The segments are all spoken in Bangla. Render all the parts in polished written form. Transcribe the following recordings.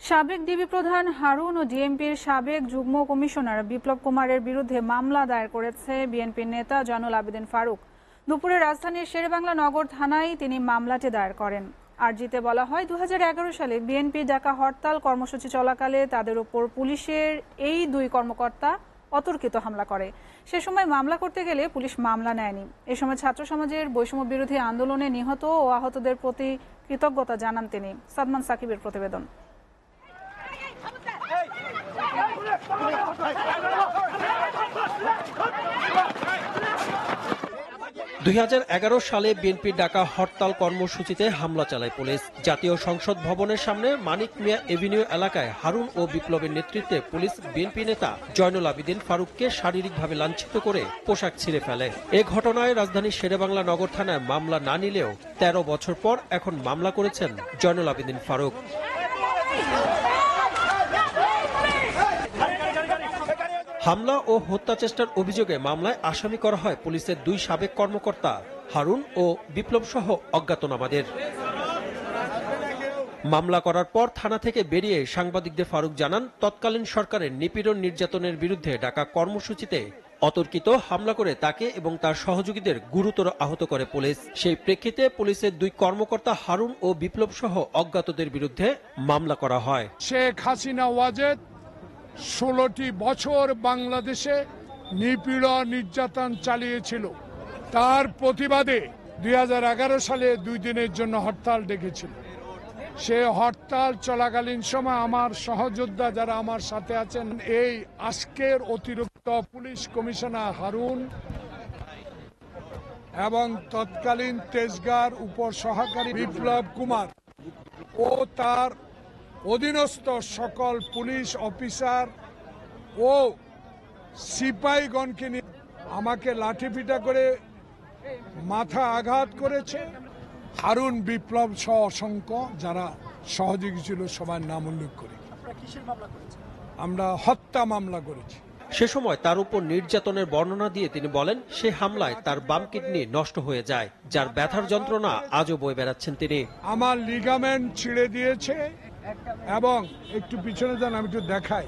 সাবেক ডিবি প্রধান হারুন ও ডিএমপির সাবেক যুগ্ম কমিশনার বিপ্লব কুমারের বিরুদ্ধে মামলা দায়ের করেছে বিএনপির নেতা জয়নুল আবেদিন ফারুক। দুপুরে রাজধানীর শেরেবাংলা নগর থানায় তিনি মামলাটি দায়ের করেন। আরজিতে বলা হয়, 2011 সালে বিএনপি ডাকা হরতাল কর্মসূচি চলাকালে তাদের উপর পুলিশের এই দুই কর্মকর্তা অতর্কিত হামলা করে। সে সময় মামলা করতে গেলে পুলিশ মামলা নেয়নি। এ সময় ছাত্র সমাজের বৈষম্য বিরোধী আন্দোলনে নিহত ও আহতদের প্রতি কৃতজ্ঞতা জানান তিনি। সাদমান সাকিবের প্রতিবেদন। 2011 সালে বিএনপির ডাকা হরতাল কর্মসূচিতে হামলা চালায় পুলিশ। জাতীয় সংসদ ভবনের সামনে মানিক মিয়া এভিনিউ এলাকায় হারুন ও বিপ্লবের নেতৃত্বে পুলিশ বিএনপি নেতা জয়নুল আবেদিন ফারুককে শারীরিকভাবে লাঞ্ছিত করে পোশাক ছিঁড়ে ফেলে। এ ঘটনায় রাজধানীর শেরেবাংলা নগর থানায় মামলা না নিলেও 13 বছর পর এখন মামলা করেছেন জয়নুল আবেদিন ফারুক। হামলা ও হত্যা চেষ্টার অভিযোগে মামলায় আসামি করা হয় পুলিশের দুই সাবেক কর্মকর্তা হারুন ও বিপ্লব সহ অজ্ঞাতনামাদের। মামলা করার পর থানা থেকে বেরিয়ে সাংবাদিকদের ফারুক জানান, তৎকালীন সরকারের নিপীড়ন নির্যাতনের বিরুদ্ধে ডাকা কর্মসূচিতে অতর্কিত হামলা করে তাকে এবং তার সহযোগীদের গুরুতর আহত করে পুলিশ। সেই প্রেক্ষিতে পুলিশের দুই কর্মকর্তা হারুন ও বিপ্লব সহ অজ্ঞাতদের বিরুদ্ধে মামলা করা হয়। শেখ হাসিনা ওয়াজেদ 16টি বছর বাংলাদেশে নিপীড়ন নির্যাতন চালিয়েছিল। তার প্রতিবাদে 2011 সালে 2 দিনের জন্য হরতাল ডেকেছিল। সে হরতাল চলাকালীন সময় আমার সহযোদ্ধা যারা আমার সাথে আছেন, এই আজকের অতিরিক্ত পুলিশ কমিশনার হারুন এবং তৎকালীন তেজগাঁর উপর সহকারী বিপ্লব কুমার ও তার অধীনস্থ সকল পুলিশ অফিসার ও সিপাহীগণকে নিয়ে আমাকে লাঠিপিটা করে মাথা আঘাত করেছে। হারুন বিপ্লব সহ অসংখ্য যারা সহযোগী ছিল সবার নাম উল্লেখ করে আমরা হত্যা মামলা করেছি। সে সময় তার উপর নির্যাতনের বর্ণনা দিয়ে তিনি বলেন, সে হামলায় তার বাম কিডনি নষ্ট হয়ে যায়, যার ব্যথার যন্ত্রণা আজও বয়ে বেড়াচ্ছেন তিনি। আমার লিগামেন্ট ছিঁড়ে দিয়েছে এবং একটু পিছনে যান, আমি একটু দেখাই,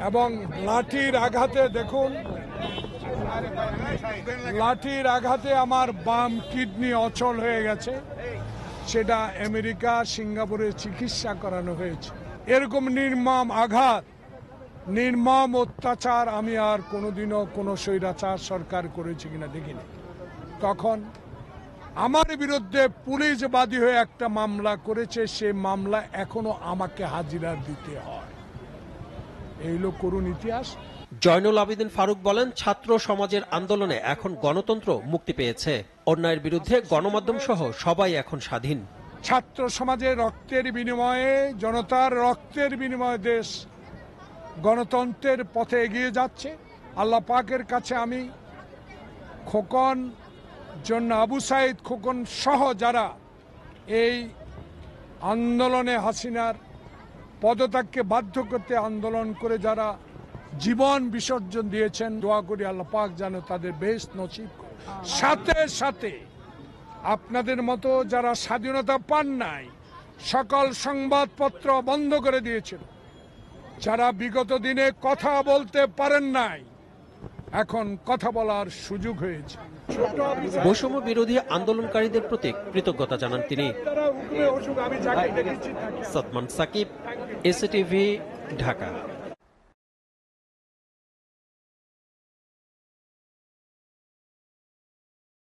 এবং লাঠির আঘাতে দেখুন, লাঠির আঘাতে আমার বাম কিডনি অচল হয়ে গেছে। সেটা আমেরিকা সিঙ্গাপুরে চিকিৎসা করানো হয়েছে। এরকম নির্মম আঘাত, নির্মম অত্যাচার আমি আর কোনোদিনও কোনো স্বৈরাচার সরকার করেছে কিনা দেখিনি। তখন আমার বিরুদ্ধে পুলিশ বাদী হয়ে একটা মামলা করেছে, সে মামলা এখনো আমাকে হাজিরা দিতে হয়। এই হলো করুণ ইতিহাস। জয়নুল আবেদিন ফারুক বলেন, ছাত্র সমাজের আন্দোলনে এখন গণতন্ত্র মুক্তি পেয়েছে। অন্যায়ের বিরুদ্ধে গণমাধ্যম সহ সবাই এখন স্বাধীন। ছাত্র সমাজের রক্তের বিনিময়ে, জনতার রক্তের বিনিময়ে দেশ গণতন্ত্রের পথে এগিয়ে যাচ্ছে। আল্লাহ পাকের কাছে আমি খোকন জন্য আবু সাইদ খোকন সহ যারা এই আন্দোলনে হাসিনার পদত্যাগকে বাধ্য করতে আন্দোলন করে যারা জীবন বিসর্জন দিয়েছেন, দোয়া করি আল্লাহ পাক যেন তাদের বেহেশত নসিব করে। সাথে সাথে আপনাদের মতো যারা স্বাধীনতা পান নাই, সকল সংবাদপত্র বন্ধ করে দিয়েছিল, যারা বিগত দিনে কথা বলতে পারেন নাই, এখন কথা বলার সুযোগ হয়েছে। বৈষম্য বিরোধী আন্দোলনকারীদের প্রতি কৃতজ্ঞতা জানান তিনি। সাদমান সাকিব, এসটিভি, ঢাকা।